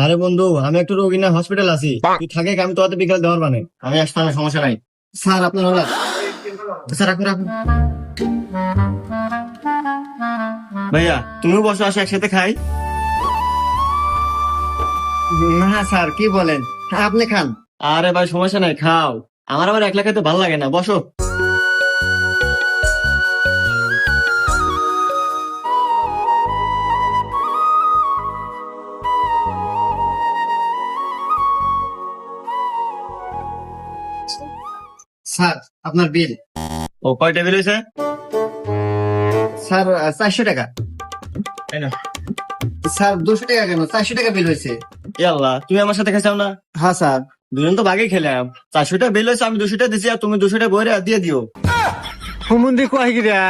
আরে বন্ধু, আমি একটু রোগী না হসপিটাল আছি, তুই থাকে আমি তোদের বিকাল দেওয়ার মানে আমি আসতে হবে, সমস্যা নাই। স্যার আপনার হলো স্যার, রাখুন রাখুন। ভাইয়া তুমিও বসো, আসো একসাথে খাই। না স্যার, কি বলেন, আপনি খান। আরে ভাই সমস্যা নাই, খাও। আমার আবার একলা খেতে ভালো লাগে না, বসো। স্যার আপনার বিল। ও কয় টেবিল হয়েছে? স্যার 400 টাকা। তাই না? স্যার 200 টাকা কেন, 400 টাকা বিল হয়েছে। আল্লাহ, তুমি আমার সাথে খাইছাও না? হ্যাঁ স্যার, দুজন তো ভাগে খেলাম। 400 টাকা বিল হয়েছে, আমি 200 টাকা দিছি, আর তুমি 200 টাকা বইরে দিয়ে দিও। হুমুন্দি কয় গিরা